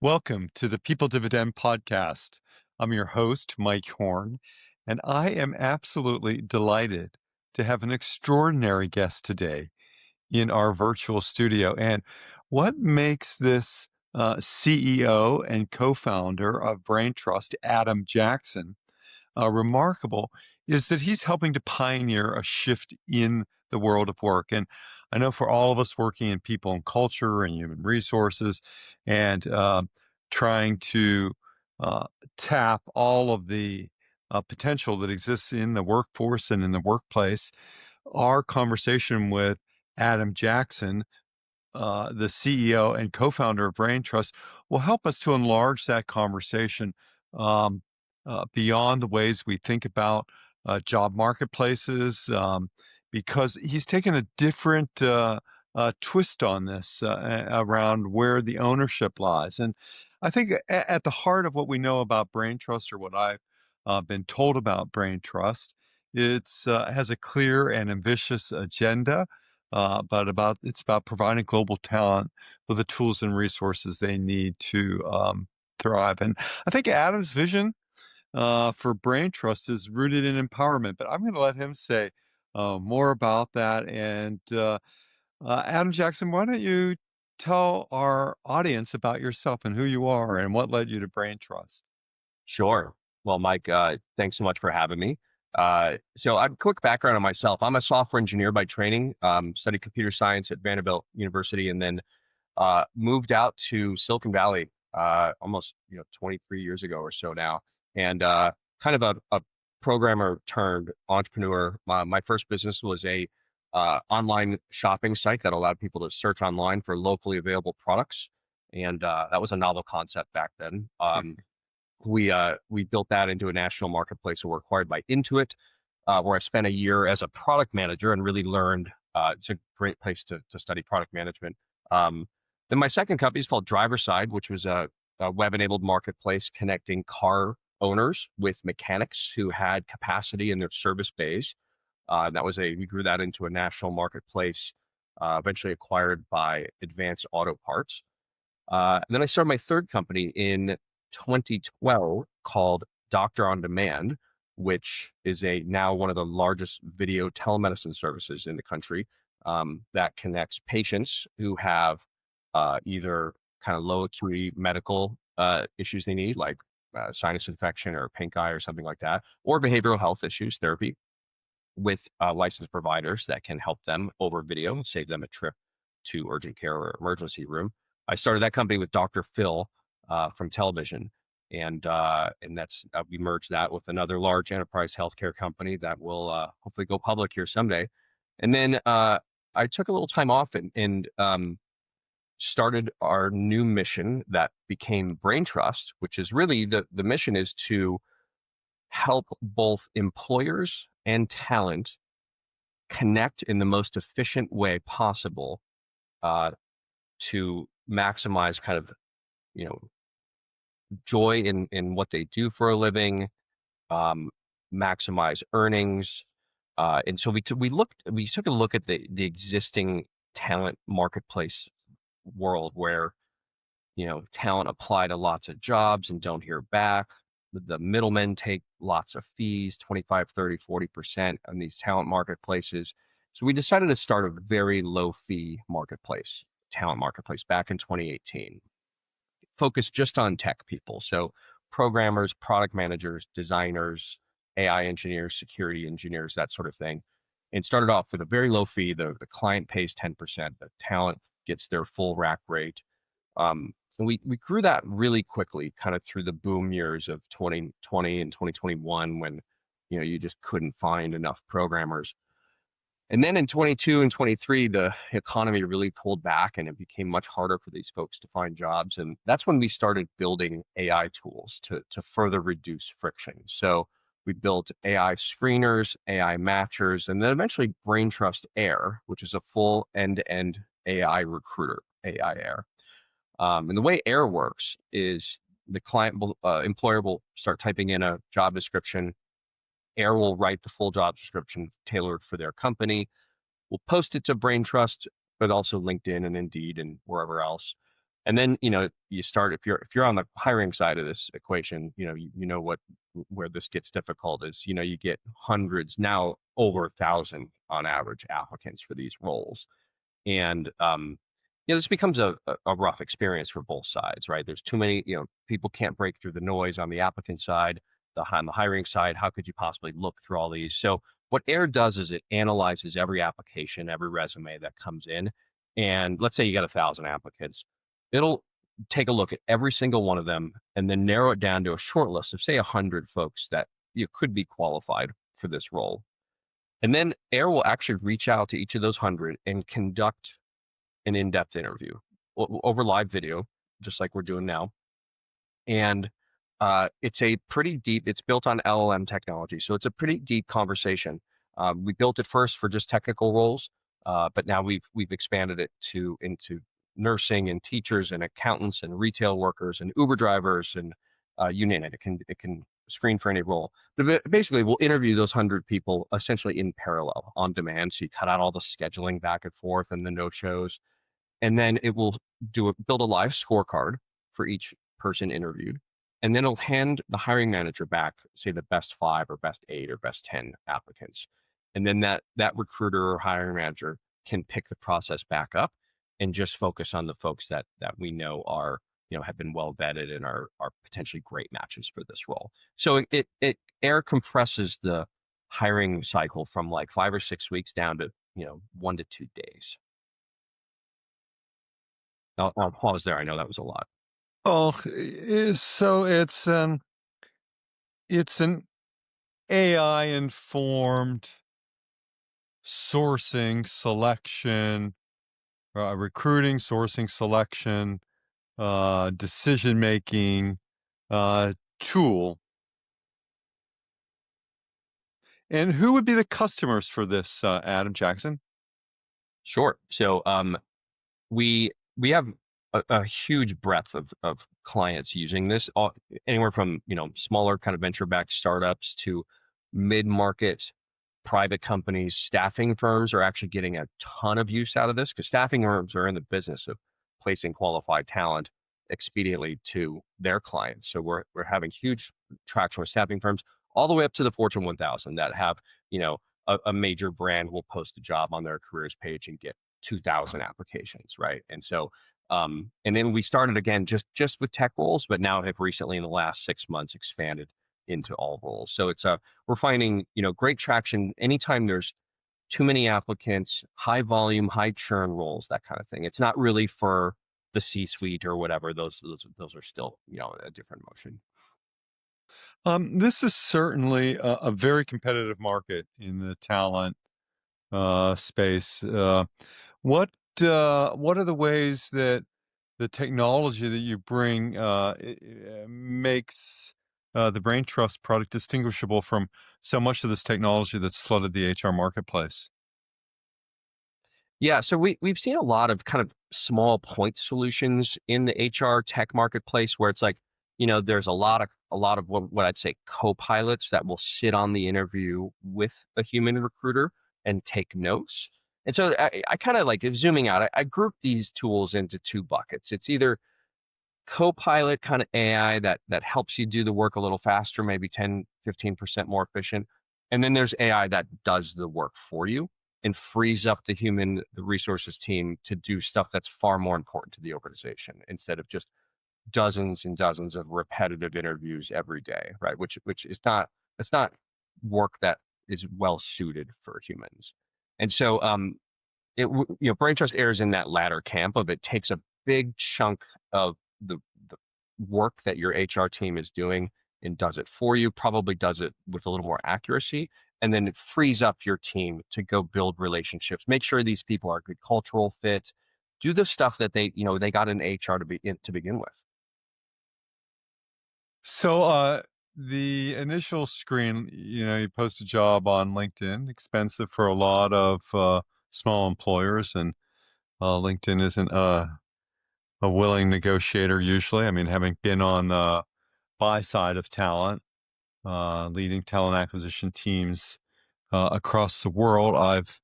Welcome to the People Dividend Podcast. I'm your host, Mike Horne, and I am absolutely delighted to have an extraordinary guest today in our virtual studio. And what makes this CEO and co-founder of BrainTrust, Adam Jackson, remarkable is that he's helping to pioneer a shift in the world of work. And I know for all of us working in people and culture and human resources and trying to uh, tap all of the potential that exists in the workforce and in the workplace, our conversation with Adam Jackson, the CEO and co-founder of BrainTrust, will help us to enlarge that conversation um, beyond the ways we think about job marketplaces, because he's taken a different twist on this around where the ownership lies. And I think at the heart of what we know about BrainTrust, or what I've been told about BrainTrust, it's has a clear and ambitious agenda, but it's about providing global talent with the tools and resources they need to thrive. And I think Adam's vision for BrainTrust is rooted in empowerment, but I'm going to let him say more about that. And Adam Jackson, why don't you tell our audience about yourself and who you are and what led you to BrainTrust? Sure. Well, Mike, thanks so much for having me. So a quick background on myself. I'm a software engineer by training, studied computer science at Vanderbilt University, and then moved out to Silicon Valley almost 23 years ago or so now. And kind of a programmer turned entrepreneur. My first business was a online shopping site that allowed people to search online for locally available products. And that was a novel concept back then. We built that into a national marketplace, and we're acquired by Intuit, where I spent a year as a product manager and really learned. It's a great place to study product management. Then my second company is called DriverSide, which was a web-enabled marketplace connecting car owners with mechanics who had capacity in their service bays. We grew that into a national marketplace, eventually acquired by Advanced Auto Parts. And then I started my third company in 2012 called Doctor on Demand, which is now one of the largest video telemedicine services in the country, that connects patients who have either kind of low acuity medical issues they need, like sinus infection or pink eye or something like that, or behavioral health issues, therapy, with licensed providers that can help them over video, save them a trip to urgent care or emergency room. I started that company with Dr. Phil from television, and that's we merged that with another large enterprise healthcare company that will hopefully go public here someday. And then I took a little time off and started our new mission that became BrainTrust, which is really the mission is to help both employers and talent connect in the most efficient way possible to maximize kind of joy in what they do for a living, maximize earnings. And so we took a look at the existing talent marketplace world where talent apply to lots of jobs and don't hear back. The middlemen take lots of fees, 25, 30, 40% on these talent marketplaces. So we decided to start a very low fee talent marketplace back in 2018, focused just on tech people. So programmers, product managers, designers, AI engineers, security engineers, that sort of thing. And started off with a very low fee. The client pays 10%, the talent gets their full rack rate. And we grew that really quickly, kind of through the boom years of 2020 and 2021, when you just couldn't find enough programmers. And then in 22 and 23, the economy really pulled back and it became much harder for these folks to find jobs. And that's when we started building AI tools to further reduce friction. So we built AI screeners, AI matchers, and then eventually BrainTrust Air, which is a full end-to-end AI recruiter, AI Air. And the way Air works is the employer will start typing in a job description. Air will write the full job description tailored for their company. We'll post it to BrainTrust, but also LinkedIn and Indeed and wherever else. And then, you start, if you're on the hiring side of this equation, you know where this gets difficult is, you get hundreds, now over 1,000 on average applicants for these roles. And this becomes a rough experience for both sides, right? There's too many, people can't break through the noise on the applicant side, on the hiring side. How could you possibly look through all these? So what AIR does is it analyzes every application, every resume that comes in. And let's say you got 1,000 applicants. It'll take a look at every single one of them and then narrow it down to a short list of, say, 100 folks that you could be qualified for this role. And then AIR will actually reach out to each of those 100 and conduct an in-depth interview over live video, just like we're doing now. And it's a pretty deep, it's built on LLM technology. So it's a pretty deep conversation. We built it first for just technical roles, but now we've expanded it into nursing and teachers and accountants and retail workers and Uber drivers and you name it. It can screen for any role. But basically, we'll interview those 100 people essentially in parallel on demand. So you cut out all the scheduling back and forth and the no-shows. And then it will build a live scorecard for each person interviewed. And then it'll hand the hiring manager back, say, the best 5 or best 8 or best 10 applicants. And then that recruiter or hiring manager can pick the process back up and just focus on the folks that we know are, have been well vetted and are potentially great matches for this role. So it AIR compresses the hiring cycle from like 5 or 6 weeks down to 1 to 2 days. I'll pause there. I know that was a lot. Oh, so it's an AI informed sourcing, selection, recruiting, sourcing, selection, decision making tool. And who would be the customers for this, Adam Jackson? Sure. So we have a huge breadth of clients using this, anywhere from smaller kind of venture-backed startups to mid-market private companies. Staffing firms are actually getting a ton of use out of this because staffing firms are in the business of placing qualified talent expediently to their clients. So we're having huge traction with staffing firms all the way up to the Fortune 1000 that have a major brand will post a job on their careers page and get 2,000 applications, right? And so, and then we started again just with tech roles, but now have recently in the last 6 months expanded into all roles. So we're finding great traction anytime there's too many applicants, high volume, high churn roles, that kind of thing. It's not really for the C-suite or whatever. Those are still a different motion. This is certainly a very competitive market in the talent space. What are the ways that the technology that you bring makes the BrainTrust product distinguishable from so much of this technology that's flooded the HR marketplace? Yeah, so we've seen a lot of kind of small point solutions in the HR tech marketplace where it's like, there's a lot of what I'd say co-pilots that will sit on the interview with a human recruiter and take notes. And so I kind of like zooming out, I group these tools into 2 buckets. It's either co-pilot kind of AI that helps you do the work a little faster, maybe 10, 15% more efficient. And then there's AI that does the work for you and frees up the resources team to do stuff that's far more important to the organization instead of just dozens and dozens of repetitive interviews every day, right? Which is it's not work that is well suited for humans. And so BrainTrust airs in that latter camp of it takes a big chunk of the work that your HR team is doing and does it for you, probably does it with a little more accuracy, and then it frees up your team to go build relationships, make sure these people are a good cultural fit, do the stuff that they got in HR to begin with. So the initial screen, you post a job on LinkedIn, expensive for a lot of small employers, and LinkedIn isn't a willing negotiator usually. I mean, having been on the buy side of talent, leading talent acquisition teams across the world, I've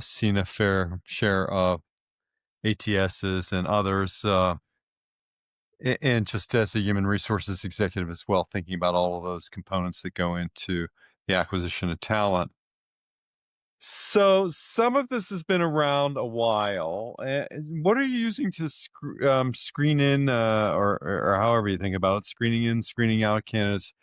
seen a fair share of ATSs and others, and just as a human resources executive as well, thinking about all of those components that go into the acquisition of talent. So some of this has been around a while. What are you using to screen in, or however you think about it, screening in, screening out candidates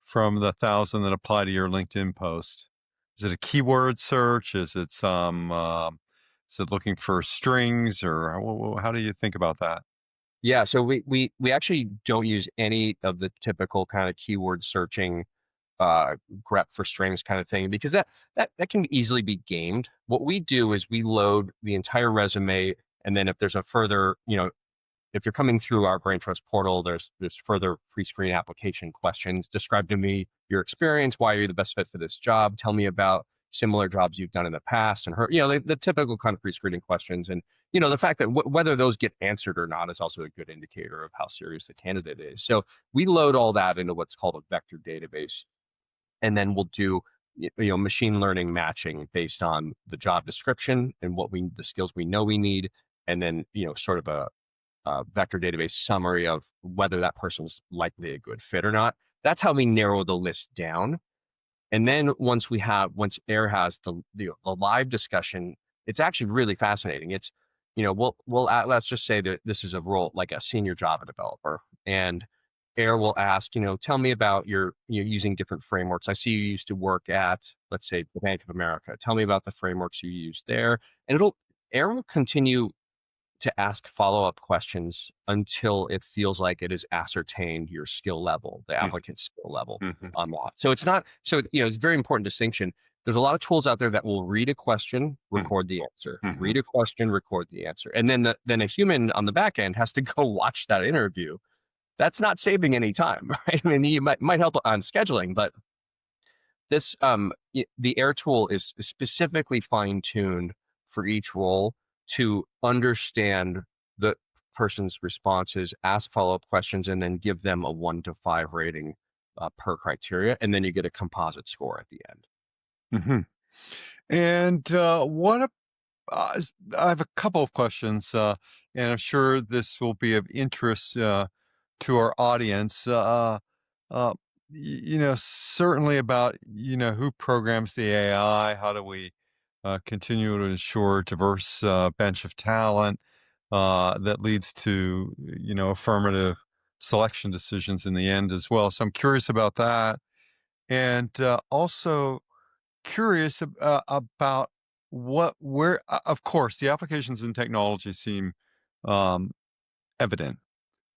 from the 1,000 that apply to your LinkedIn post? Is it a keyword search? Is it is it looking for strings, or how do you think about that? Yeah, so we actually don't use any of the typical kind of keyword searching grep for strings kind of thing, because that can easily be gamed. What we do is we load the entire resume, and then if there's a further, if you're coming through our BrainTrust portal, there's further pre-screen application questions. Describe to me your experience. Why are you the best fit for this job? Tell me about similar jobs you've done in the past, and the typical kind of pre-screening questions. And the fact that whether those get answered or not is also a good indicator of how serious the candidate is. So we load all that into what's called a vector database, and then we'll do machine learning matching based on the job description and the skills we know we need, and then sort of a vector database summary of whether that person's likely a good fit or not. That's how we narrow the list down. And then once Air has the live discussion, it's actually really fascinating. It's let's just say that this is a role like a senior Java developer, and Air will ask, tell me about your using different frameworks. I see you used to work at, let's say, the Bank of America. Tell me about the frameworks you use there. And Air will continue to ask follow-up questions until it feels like it has ascertained your skill level, the applicant's skill level on that. So it's not, it's a very important distinction. There's a lot of tools out there that will read a question, record the answer, read a question, record the answer. And then a human on the back end has to go watch that interview. That's not saving any time, right? I mean, you might help on scheduling, but this, the Air tool is specifically fine-tuned for each role to understand the person's responses, ask follow-up questions, and then give them a 1 to 5 rating per criteria, and then you get a composite score at the end. And I have a couple of questions, and I'm sure this will be of interest to our audience. Certainly about who programs the AI. How do we continue to ensure a diverse bench of talent that leads to affirmative selection decisions in the end as well. So I'm curious about that, and also curious about of course, the applications in technology seem evident.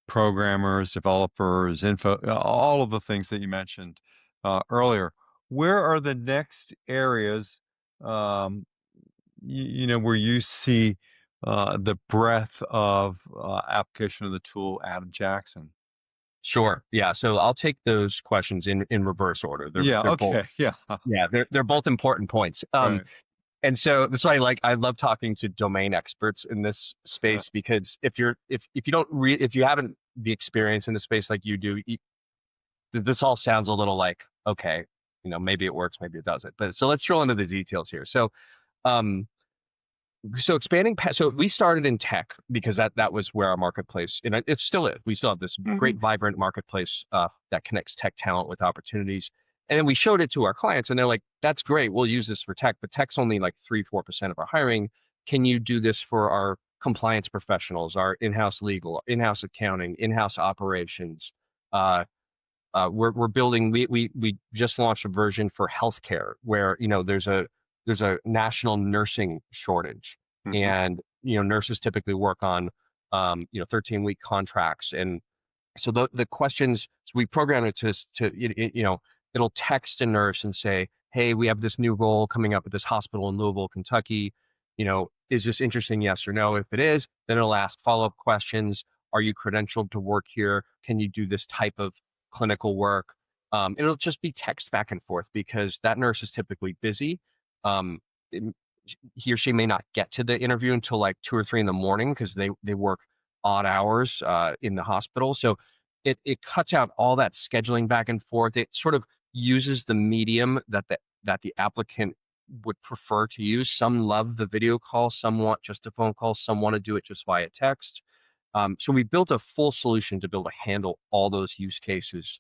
Programmers, developers, all of the things that you mentioned earlier. Where are the next areas, where you see the breadth of application of the tool, Adam Jackson? Sure. Yeah. So I'll take those questions in reverse order. Yeah. They're Okay. both, yeah. They're both important points. Right. And so that's why I love talking to domain experts in this space, because if you haven't the experience in the space like you do, this all sounds a little like, okay, maybe it works, maybe it doesn't. But so let's drill into the details here. So so we started in tech because that was where our marketplace, and it still is. We still have this great, vibrant marketplace that connects tech talent with opportunities. And then we showed it to our clients, and they're like, that's great. We'll use this for tech, but tech's only like 3-4% of our hiring. Can you do this for our compliance professionals, our in-house legal, in-house accounting, in-house operations? We're building, we just launched a version for healthcare where, there's a national nursing shortage, and nurses typically work on 13-week contracts. And so the questions, so we program it to it'll text a nurse and say, hey, we have this new role coming up at this hospital in Louisville, Kentucky. Is this interesting? Yes or no. If it is, then it'll ask follow-up questions. Are you credentialed to work here? Can you do this type of clinical work? It'll just be text back and forth because that nurse is typically busy. He or she may not get to the interview until like 2 or 3 in the morning because they work odd hours in the hospital. So it cuts out all that scheduling back and forth. It sort of uses the medium that the applicant would prefer to use. Some love the video call, some want just a phone call, some want to do it just via text. So we built a full solution to be able to handle all those use cases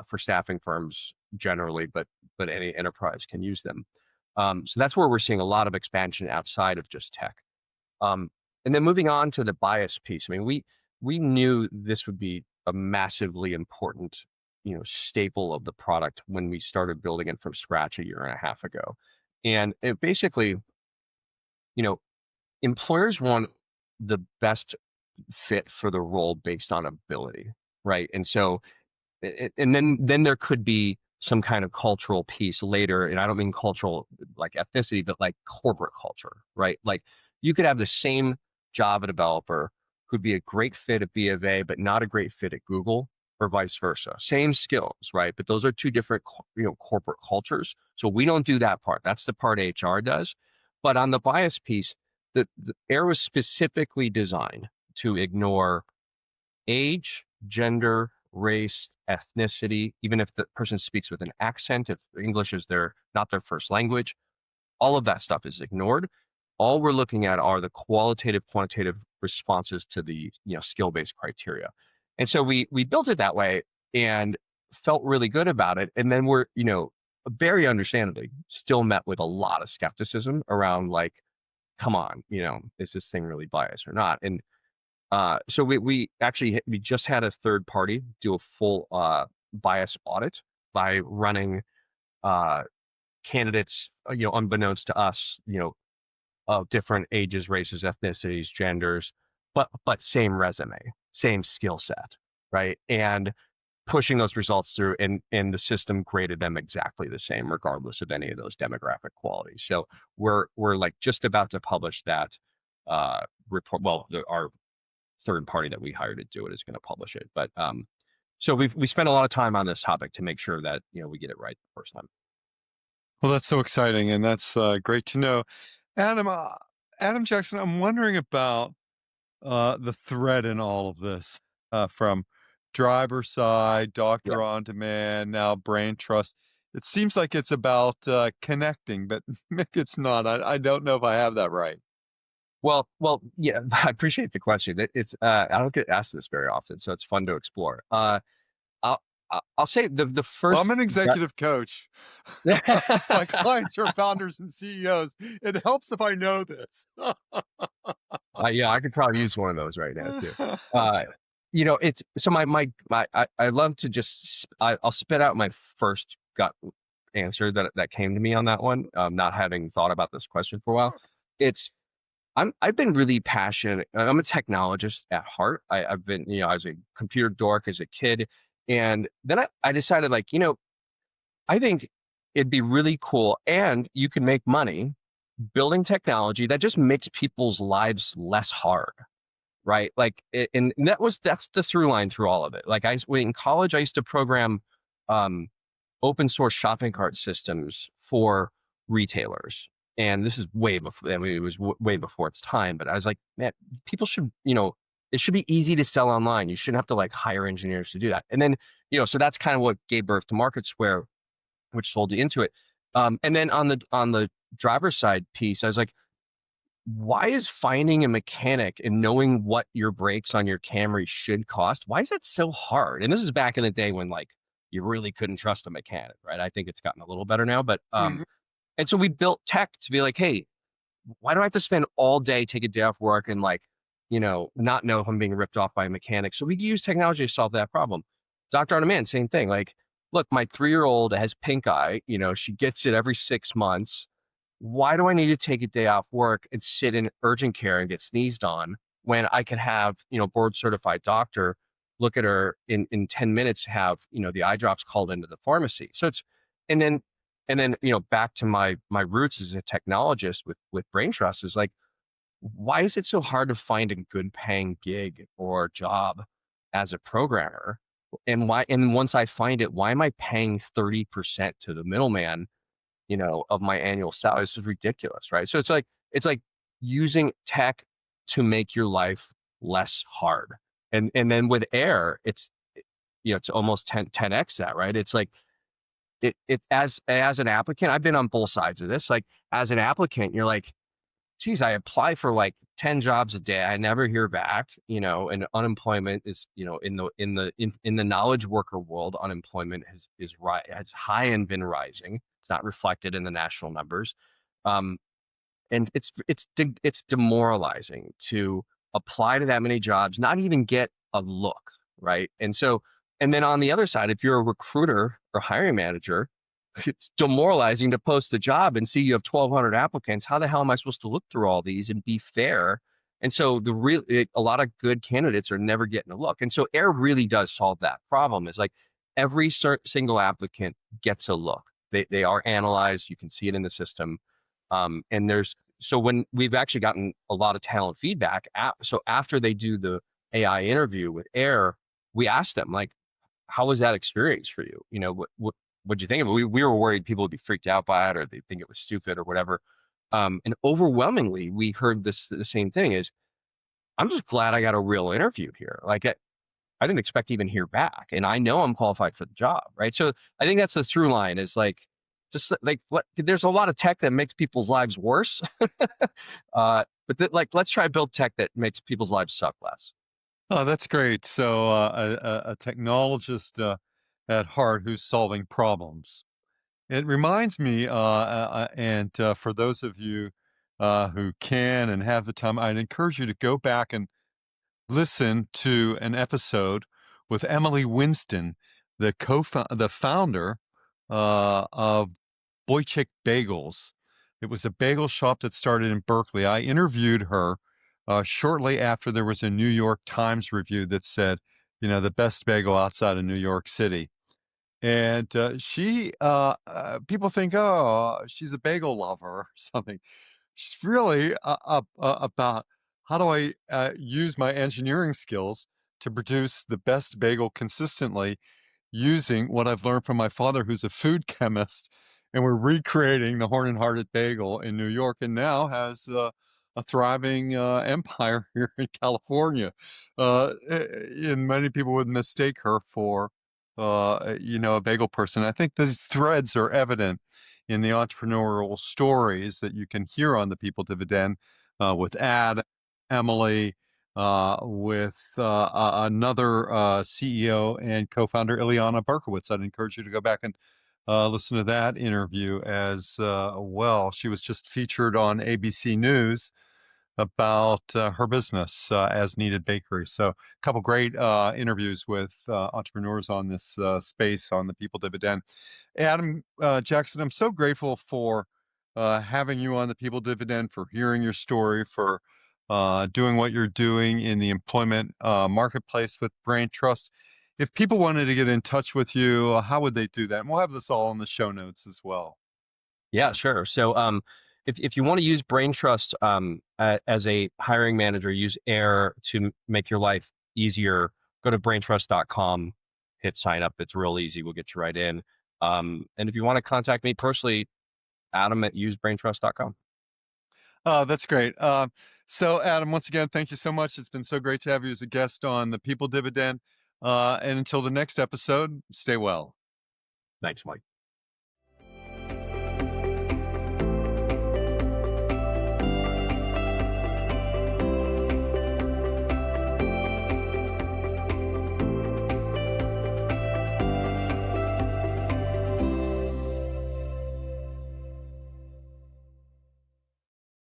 for staffing firms generally, but any enterprise can use them. So that's where we're seeing a lot of expansion outside of just tech. And then moving on to the bias piece. I mean, we knew this would be a massively important, staple of the product when we started building it from scratch a year and a half ago. And it basically, employers want the best fit for the role based on ability, right? And so, and then there could be some kind of cultural piece later, and I don't mean cultural like ethnicity, but like corporate culture, right? Like you could have the same Java developer who'd be a great fit at B of A, but not a great fit at Google, or vice versa. Same skills, right? But those are two different, corporate cultures. So we don't do that part. That's the part HR does. But on the bias piece, the AIR was specifically designed to ignore age, gender, race, ethnicity, even if the person speaks with an accent, if English is not their first language, all of that stuff is ignored. All we're looking at are the qualitative, quantitative responses to the skill-based criteria. And so we built it that way and felt really good about it. And then we're, very understandably still met with a lot of skepticism around like, come on, is this thing really biased or not? And so we just had a third party do a full bias audit by running candidates, unbeknownst to us, of different ages, races, ethnicities, genders, but same resume, same skill set, right? And pushing those results through, and the system graded them exactly the same, regardless of any of those demographic qualities. So we're like just about to publish that report. Well, our third party that we hired to do it is going to publish it, but so we spent a lot of time on this topic to make sure that we get it right the first time. Well, that's so exciting, and that's great to know. Adam Jackson, I'm wondering about the thread in all of this, from driver side, Yeah. doctor on demand, now BrainTrust. It seems like it's about connecting, but maybe it's not. I don't know if I have that right. Well, yeah. I appreciate the question. It's I don't get asked this very often, so it's fun to explore. I'll I'll say the Well, first. I'm an executive coach. My clients are founders and CEOs. It helps if I know this. Yeah, I could probably use one of those right now too. It's so I love to just I'll spit out my first gut answer that came to me on that one, not having thought about this question for a while. It's I've been really passionate. I'm a technologist at heart. I've been, I was a computer dork as a kid, and then I decided like, I think it'd be really cool, and you can make money building technology that just makes people's lives less hard, right? Like, and that's the through line through all of it. Like in college, I used to program open source shopping cart systems for retailers. And this is way before, I mean, it was way before its time, but I was like, man, people should, it should be easy to sell online. You shouldn't have to like hire engineers to do that. And then, so that's kind of what gave birth to Market Square, which sold into it. And then on the driver side piece, I was like, why is finding a mechanic and knowing what your brakes on your Camry should cost? Why is that so hard? And this is back in the day when like you really couldn't trust a mechanic, right? I think it's gotten a little better now, but and so we built tech to be like, hey, why do I have to spend all day, take a day off work, and like, not know if I'm being ripped off by a mechanic? So we use technology to solve that problem. Doctor on demand, same thing. Like, look, my 3-year-old has pink eye. She gets it every 6 months. Why do I need to take a day off work and sit in urgent care and get sneezed on when I can have, board certified doctor look at her in 10 minutes, have, the eye drops called into the pharmacy. So it's, and then, back to my roots as a technologist with BrainTrust is like, why is it so hard to find a good paying gig or job as a programmer? And once I find it, why am I paying 30% to the middleman, of my annual salary? This is ridiculous, right? So it's like using tech to make your life less hard. And then with AIR, it's almost 10x that, right? It's like as an applicant, I've been on both sides of this. Like as an applicant, you're like, geez, I apply for like 10 jobs a day. I never hear back, and unemployment is, in the knowledge worker world, unemployment has high and been rising. It's not reflected in the national numbers. Um, and it's demoralizing to apply to that many jobs, not even get a look, right? And then on the other side, if you're a recruiter or hiring manager, it's demoralizing to post a job and see you have 1,200 applicants. How the hell am I supposed to look through all these and be fair? And so a lot of good candidates are never getting a look. And so AIR really does solve that problem. Is like every single applicant gets a look. They are analyzed. You can see it in the system. So when we've actually gotten a lot of talent feedback, so after they do the AI interview with AIR, we ask them like, how was that experience for you? What'd you think of it? We were worried people would be freaked out by it or they think it was stupid or whatever. And overwhelmingly, we heard the same thing is, I'm just glad I got a real interview here. Like I didn't expect to even hear back, and I know I'm qualified for the job, right? So I think that's the through line is like, just like there's a lot of tech that makes people's lives worse. But let's try to build tech that makes people's lives suck less. Oh, that's great. So, a technologist at heart who's solving problems. It reminds me, and for those of you who can and have the time, I'd encourage you to go back and listen to an episode with Emily Winston, the founder of Boychik Bagels. It was a bagel shop that started in Berkeley. I interviewed her shortly after there was a New York Times review that said, the best bagel outside of New York City. And people think, oh, she's a bagel lover or something. She's really about how do I use my engineering skills to produce the best bagel consistently using what I've learned from my father, who's a food chemist. And we're recreating the Horn and Hearted Bagel in New York, and now has a thriving empire here in California. And many people would mistake her for a bagel person. I think these threads are evident in the entrepreneurial stories that you can hear on the People Dividend with Emily, with another CEO and co-founder, Ileana Berkowitz. I'd encourage you to go back and listen to that interview as well. She was just featured on ABC News about her business, As Needed Bakery. So a couple great interviews with entrepreneurs on this space on the People Dividend. Adam Jackson, I'm so grateful for having you on the People Dividend, for hearing your story, for doing what you're doing in the employment marketplace with BrainTrust. If people wanted to get in touch with you, how would they do that? And we'll have this all in the show notes as well. Yeah, sure. So if you want to use BrainTrust as a hiring manager, use AIR to make your life easier, go to braintrust.com, hit sign up. It's real easy. We'll get you right in. And if you want to contact me personally, Adam@usebraintrust.com. That's great. So Adam, once again, thank you so much. It's been so great to have you as a guest on the People Dividend. And until the next episode, stay well. Thanks, Mike.